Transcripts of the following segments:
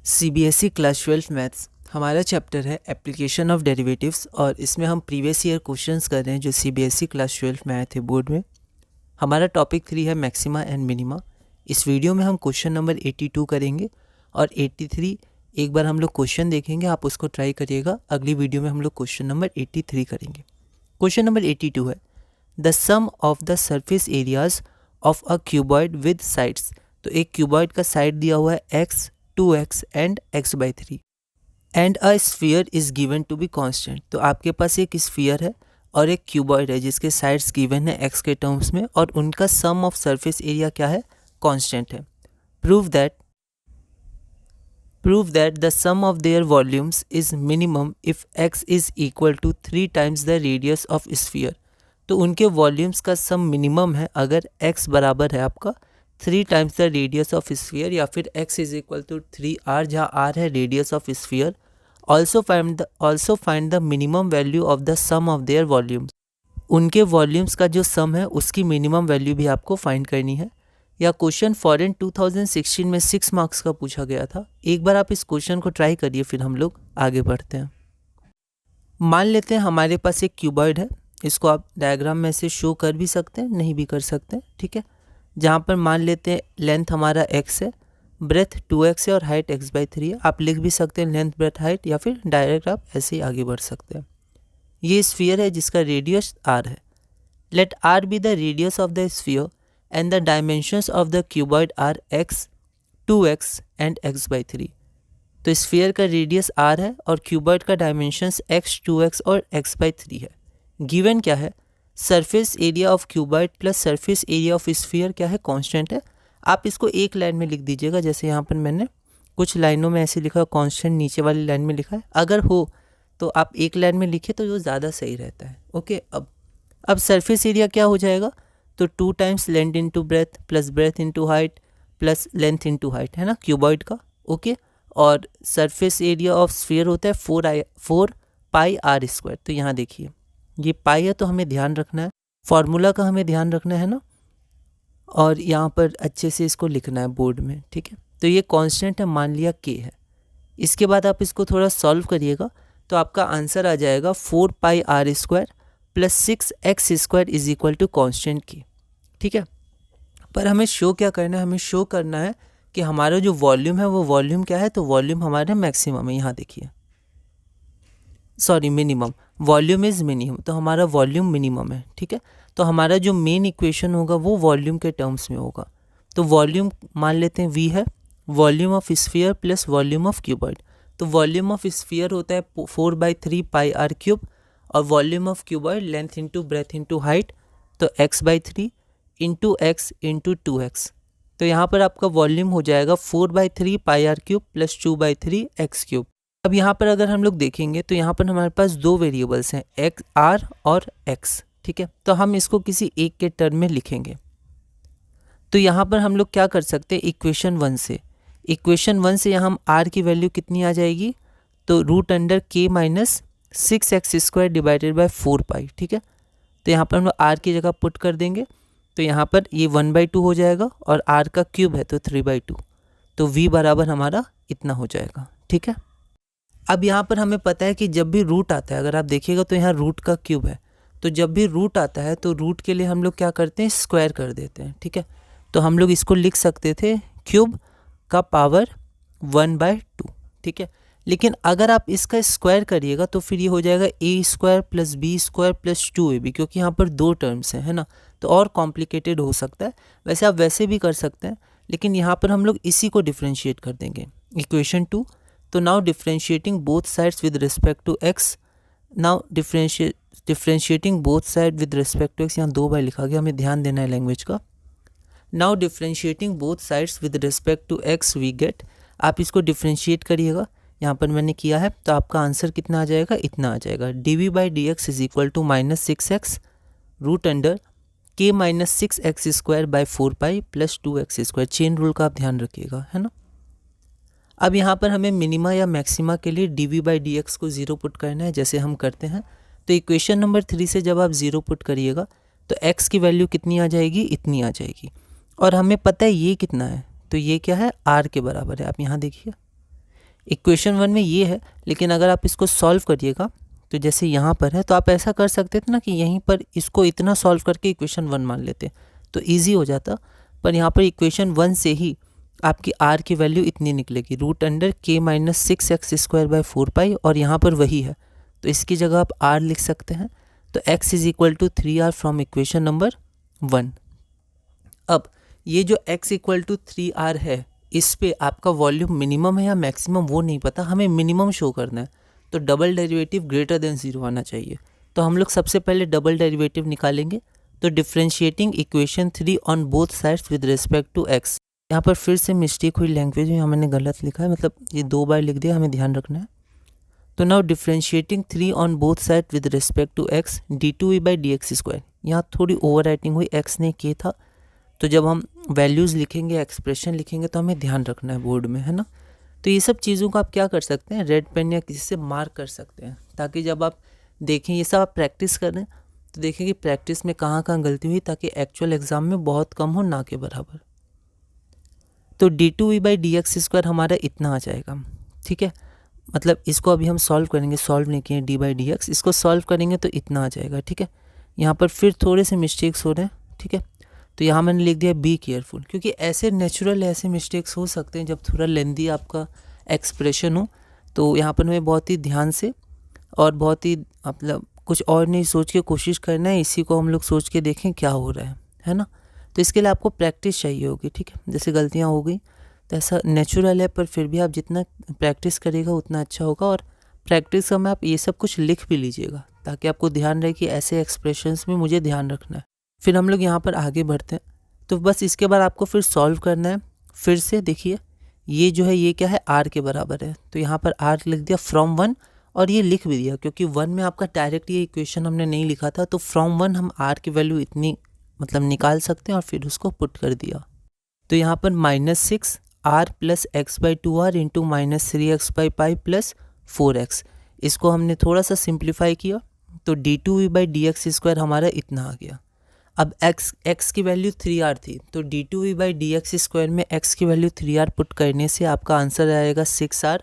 CBSE class 12 maths हमारा chapter है application of derivatives और इसमें हम प्रीवियस ईयर क्वेश्चंस कर रहे हैं जो CBSE क्लास 12 में आए थे बोर्ड में। हमारा टॉपिक 3 है मैक्सिमा एंड मिनिमा। इस वीडियो में हम क्वेश्चन नंबर 82 करेंगे और 83 एक बार हम लोग क्वेश्चन देखेंगे, आप उसको ट्राई करिएगा। अगली वीडियो में हम लोग क्वेश्चन नंबर 83 करेंगे। क्वेश्चन नंबर 82 है the sum of the surface areas of a cuboid with sides. तो एक क्यूबॉइड का साइड दिया हुआ है x, 2x and x/3 and a sphere is given to be constant. तो आपके पास एक स्फीयर है और एक क्यूबॉइड है जिसके साइड्स गिवन है x के टर्म्स में और उनका सम ऑफ सरफेस एरिया क्या है, कांस्टेंट है। Prove that the sum of their volumes is minimum if x is equal to 3 times the radius of sphere. तो उनके वॉल्यूम्स का सम मिनिमम है अगर x बराबर है आपका 3 times the radius of sphere या फिर x is equal to 3r, जहाँ r है radius of sphere. Also find the minimum value of the sum of their volumes. उनके वॉल्यूम्स का जो सम है उसकी मिनिमम वैल्यू भी आपको फाइंड करनी है। या क्वेश्चन फॉरेन 2016 में 6 मार्क्स का पूछा गया था। एक बार आप इस क्वेश्चन को ट्राई करिए, फिर हम लोग आगे बढ़ते हैं। मान लेते हैं हमारे पास एक क्यूबॉइड है, इसको आप डायग्राम में से शो कर भी सकते हैं, नहीं भी कर सकते हैं, ठीक है। जहाँ पर मान लेते हैं लेंथ हमारा x है, ब्रेथ 2x है और हाइट x/3 है। आप लिख भी सकते हैं लेंथ ब्रेथ हाइट या फिर डायरेक्ट आप ऐसे ही आगे बढ़ सकते हैं। ये स्फीयर है जिसका रेडियस r है। Let r be the radius of the sphere and the dimensions of the cuboid are x, 2x and x/3। तो स्फीयर का रेडियस r है और क्यूबॉइड का डायमेंशंस x, 2x और x/3 है। गिवन क्या है, surface area of cuboid plus surface area of sphere क्या है, कांस्टेंट है। आप इसको एक लाइन में लिख दीजिएगा, जैसे यहाँ पर मैंने कुछ लाइनों में ऐसे लिखा, कांस्टेंट नीचे वाली लाइन में लिखा है। अगर हो तो आप एक लाइन में लिखे तो वो ज़्यादा सही रहता है। ओके, अब सरफेस एरिया क्या हो जाएगा, तो 2 times length into breadth plus breadth into height plus length into height है ना क्यूबॉइड का। ओके, और सरफेस एरिया ऑफ स्फीयर होता है 4 पाई r स्क्वायर। तो यहाँ देखिए ये पाई है तो हमें ध्यान रखना है, फॉर्मूला का हमें ध्यान रखना है ना, और यहाँ पर अच्छे से इसको लिखना है बोर्ड में, ठीक है। तो ये कांस्टेंट है, मान लिया k है। इसके बाद आप इसको थोड़ा सॉल्व करिएगा तो आपका आंसर आ जाएगा 4 pi r square plus 6x square is equal to constant k, ठीक है। पर हमें शो क्या करना है, हमें शो करना है कि हमारा जो वॉल्यूम है वो वॉल्यूम क्या है, तो वॉल्यूम हमारे मैक्सिमम है। यहाँ देखिए, sorry minimum, volume is minimum, तो हमारा वॉल्यूम मिनिमम है, ठीक है। तो हमारा जो मेन इक्वेशन होगा वो वॉल्यूम के टर्म्स में होगा। तो वॉल्यूम मान लेते हैं v है, volume of sphere plus volume of cuboid. तो वॉल्यूम ऑफ स्फीयर होता है 4/3 पाई r क्यूब और volume of cuboid length into breadth into height, तो x/3 into x into 2x। तो यहाँ पर आपका वॉल्यूम हो जाएगा 4/3 पाई r cube plus 2/3 x cube. अब यहाँ पर अगर हम लोग देखेंगे तो यहाँ पर हमारे पास दो वेरिएबल्स हैं, x r और x, ठीक है। तो हम इसको किसी एक के टर्म में लिखेंगे। तो यहाँ पर हम लोग क्या कर सकते हैं, इक्वेशन 1 से यहाँ हम r की वैल्यू कितनी आ जाएगी, तो √k minus 6x square divided by 4 पाई, ठीक है। तो यहाँ पर हम लोग r की जगह पुट कर देंगे, तो यहाँ पर ये 1/2 हो जाएगा और r का क्यूब है तो 3/2, तो v बराबर हमारा इतना हो जाएगा, ठीक है। अब यहाँ पर हमें पता है कि जब भी रूट आता है, अगर आप देखिएगा तो यहाँ रूट का क्यूब है, तो जब भी रूट आता है तो रूट के लिए हम लोग क्या करते हैं, स्क्वायर कर देते हैं, ठीक है। तो हम लोग इसको लिख सकते थे क्यूब का पावर 1/2, ठीक है। लेकिन अगर आप इसका स्क्वायर करिएगा तो फिर ये हो जाएगा a square plus b square plus 2ab, क्योंकि यहाँ पर दो टर्म्स हैं, है ना, तो और कॉम्प्लिकेटेड हो सकता है। वैसे आप वैसे भी कर सकते हैं, लेकिन यहाँ पर हम लोग इसी को डिफ्रेंशिएट कर देंगे, इक्वेशन 2। तो now differentiating both sides with respect to x, now differentiating both side with respect to x, यहाँ 2 बार लिखा गया, हमें ध्यान देना है लैंग्वेज का। Now differentiating both sides with respect to x we get, आप इसको डिफ्रेंशिएट करिएगा, यहाँ पर मैंने किया है, तो आपका आंसर कितना आ जाएगा, इतना आ जाएगा, dv/dx is equal to -6x √k minus 6x square by 4 pi plus 2x square. Chain rule का आप ध्यान रखिएगा, है ना। अब यहाँ पर हमें मिनिमा या मैक्सिमा के लिए dv/dx को 0 पुट करना है, जैसे हम करते हैं। तो इक्वेशन नंबर 3 से जब आप 0 पुट करिएगा तो x की वैल्यू कितनी आ जाएगी, इतनी आ जाएगी। और हमें पता है ये कितना है, तो ये क्या है, r के बराबर है। आप यहाँ देखिए इक्वेशन 1 में ये है, लेकिन अगर आप इसको सॉल्व करिएगा तो जैसे यहाँ पर है, तो आप ऐसा कर सकते थे ना कि यहीं पर इसको इतना सॉल्व करके इक्वेशन 1 मान लेते तो ईजी हो जाता। पर यहाँ पर इक्वेशन 1 से ही आपकी आर की वैल्यू इतनी निकलेगी, √(k-6x²/4π) और यहाँ पर वही है, तो इसकी जगह आप आर लिख सकते हैं। तो x is equal to 3r from equation number 1। अब ये जो x इक्वल टू 3r है, इस पे आपका वॉल्यूम मिनिमम है या मैक्सिमम वो नहीं पता, हमें मिनिमम शो करना है, तो डबल डेरिवेटिव ग्रेटर देन 0 आना चाहिए। तो हम लोग सबसे पहले डबल डेरिवेटिव निकालेंगे। तो differentiating equation 3 on both sides with respect to x। यहाँ पर फिर से मिस्टेक हुई लैंग्वेज में, यहाँ मैंने गलत लिखा है, मतलब ये 2 बार लिख दिया, हमें ध्यान रखना है। तो now differentiating 3 on both side with respect to x d2v/dx²। यहाँ थोड़ी ओवर राइटिंग हुई, x ने k था, तो जब हम वैल्यूज़ लिखेंगे, एक्सप्रेशन लिखेंगे, तो हमें ध्यान रखना है बोर्ड में, है ना। तो ये सब चीज़ों को आप क्या कर सकते हैं, रेड पेन या किसी से मार्क कर सकते हैं, ताकि जब आप देखें, ये सब आप प्रैक्टिस करें तो देखें कि प्रैक्टिस में कहाँ कहाँ गलती हुई, ताकि एक्चुअल एग्जाम में बहुत कम हो, ना के बराबर। तो d2v/dx² हमारा इतना आ जाएगा, ठीक है। मतलब इसको अभी हम सॉल्व करेंगे, सॉल्व नहीं किए d/dx, इसको सॉल्व करेंगे तो इतना आ जाएगा, ठीक है। यहाँ पर फिर थोड़े से मिस्टेक्स हो रहे हैं, ठीक है। तो यहाँ मैंने लिख दिया बी केयरफुल, क्योंकि ऐसे नेचुरल ऐसे मिस्टेक्स हो सकते हैं जब थोड़ा लेंदी आपका एक्सप्रेशन हो, तो यहाँ पर हमें बहुत ही ध्यान से और बहुत ही मतलब कुछ और नहीं सोच के कोशिश करना है, इसी को हम लोग सोच के देखें क्या हो रहा है ना। तो इसके लिए आपको प्रैक्टिस चाहिए होगी, ठीक है। जैसे गलतियाँ हो गई तो ऐसा नेचुरल है, पर फिर भी आप जितना प्रैक्टिस करेगा उतना अच्छा होगा। और प्रैक्टिस का में आप ये सब कुछ लिख भी लीजिएगा, ताकि आपको ध्यान रहे कि ऐसे एक्सप्रेशंस में मुझे ध्यान रखना है। फिर हम लोग यहाँ पर आगे बढ़ते हैं। तो बस इसके बाद आपको फिर सॉल्व करना है। फिर से देखिए, ये जो है ये क्या है, r के बराबर है, तो यहाँ पर r लिख दिया फ्रॉम 1, और ये लिख भी दिया, क्योंकि 1 में आपका डायरेक्ट ये इक्वेशन हमने नहीं लिखा था, तो फ्रॉम 1 हम r की वैल्यू इतनी मतलब निकाल सकते हैं, और फिर उसको पुट कर दिया। तो यहाँ पर -6r + x/2r into -3x/π + 4x, इसको हमने थोड़ा सा सिंप्लीफाई किया, तो d2v/dx² हमारा इतना आ गया। अब x की वैल्यू 3r थी, तो d2v/dx² में x की वैल्यू 3r पुट करने से आपका आंसर आएगा 6r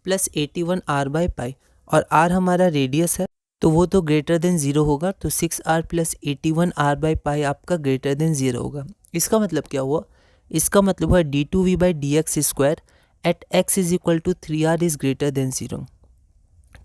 + 81r/π, और r हमारा रेडियस है, तो वो तो ग्रेटर देन 0 होगा, तो 6r + 81r/π आपका ग्रेटर देन 0 होगा। इसका मतलब क्या हुआ, इसका मतलब हुआ d2v/dx² at x is equal to 3r is greater than 0,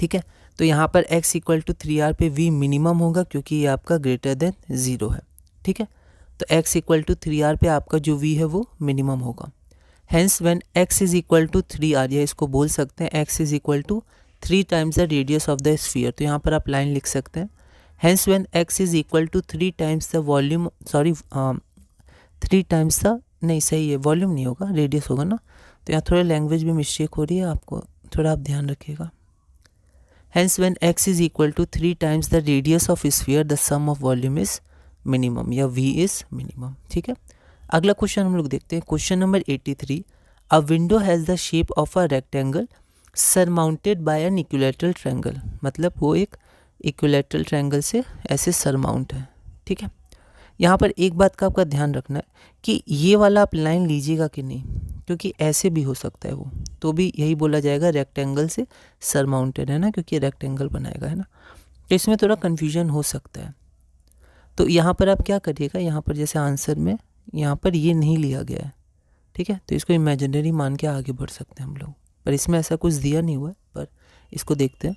ठीक है। तो यहाँ पर x इक्वल टू 3r पे v मिनिमम होगा, क्योंकि ये आपका ग्रेटर देन 0 है, ठीक है। तो x इक्वल टू 3r पे आपका जो v है वो मिनिमम होगा। Hence when x is equal to 3r, या इसको बोल सकते हैं x is equal to 3 times the radius of the sphere, तो यहाँ पर आप लाइन लिख सकते हैं, hence when x is equal to 3 times the volume, sorry 3 times the, नहीं सही है, वॉल्यूम नहीं होगा, रेडियस होगा ना। तो यहाँ थोड़ा लैंग्वेज में मिस्टेक हो रही है, आपको थोड़ा आप ध्यान रखिएगा। Hence when x is equal to 3 times the radius of sphere, the sum of volume is minimum, या v is minimum, ठीक है। अगला क्वेश्चन हम लोग देखते हैं, question number 83। A window has the shape of a rectangle surmounted by an equilateral triangle, मतलब वो एक इक्विलैटरल ट्रायंगल से ऐसे सरमाउंट है, ठीक है। यहाँ पर एक बात का आपका ध्यान रखना है कि ये वाला आप लाइन लीजिएगा कि नहीं, क्योंकि ऐसे भी हो सकता है वो, तो भी यही बोला जाएगा रेक्टेंगल से सरमाउंटेड है ना, क्योंकि रेक्टेंगल बनाएगा, है ना। तो इसमें थोड़ा कन्फ्यूजन हो सकता है। तो यहाँ पर आप क्या करिएगा, यहाँ पर जैसे आंसर में यहाँ पर ये नहीं लिया गया है, ठीक है, तो इसको इमेजिनरी मान के आगे बढ़ सकते हैं हम लोग, पर इसमें ऐसा कुछ दिया नहीं हुआ है, पर इसको देखते हैं।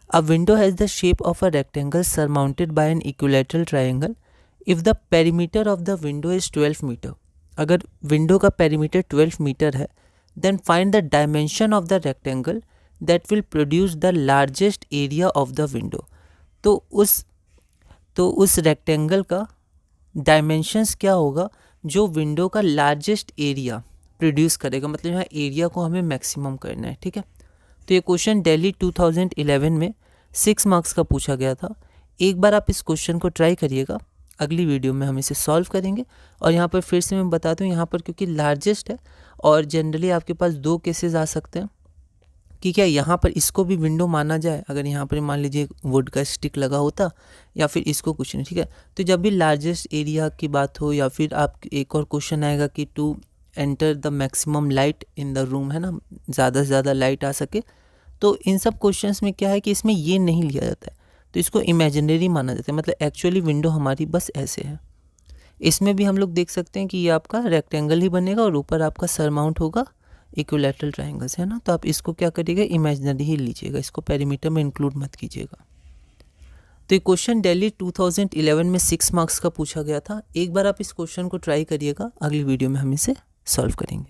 A window has the shape of a rectangle surmounted by an equilateral triangle if the perimeter of the window is 12 meter. अगर विंडो का पेरीमीटर 12 मीटर है, then find the dimension of the rectangle that will produce the largest area of the window. तो उस rectangle का dimensions क्या होगा जो window का लार्जेस्ट एरिया प्रोड्यूस करेगा, मतलब यहाँ एरिया को हमें मैक्सिमम करना है, ठीक है। तो ये क्वेश्चन दिल्ली 2011 में 6 मार्क्स का पूछा गया था। एक बार आप इस क्वेश्चन को ट्राई करिएगा, अगली वीडियो में हम इसे सॉल्व करेंगे। और यहाँ पर फिर से मैं बता दूँ, यहाँ पर क्योंकि लार्जेस्ट है और जनरली आपके पास 2 केसेस आ सकते हैं कि क्या यहाँ पर इसको भी विंडो माना जाए, अगर यहाँ पर मान लीजिए वुड का स्टिक लगा होता, या फिर इसको कुछ नहीं, ठीक है। तो जब भी लार्जेस्ट एरिया की बात हो, या फिर आप एक और क्वेश्चन आएगा कि to enter the maximum light in the room, है ना, ज़्यादा से ज़्यादा लाइट आ सके। तो इन सब क्वेश्चंस में क्या है कि इसमें ये नहीं लिया जाता है, तो इसको इमेजिनरी माना जाता है, मतलब एक्चुअली विंडो हमारी बस ऐसे है। इसमें भी हम लोग देख सकते हैं कि ये आपका रेक्टेंगल ही बनेगा और ऊपर आपका सरमाउंट होगा इक्विलैटरल ट्रायंगल्स, है ना। तो आप इसको क्या करिएगा, इमेजिनरी ही लीजिएगा, इसको पेरीमीटर में इंक्लूड मत कीजिएगा। तो ये क्वेश्चन दिल्ली 2011 में 6 मार्क्स का पूछा गया था। एक बार आप इस क्वेश्चन को ट्राई करिएगा, अगली वीडियो में हम इसे सॉल्व करेंगे।